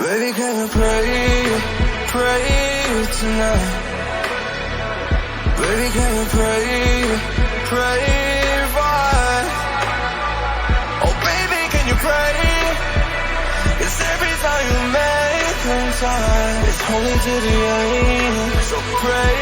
Baby, can you pray, pray tonight? Baby, can you pray, pray right? Oh baby, can you pray? 'Cause every time you make them time, it's only to the end. So pray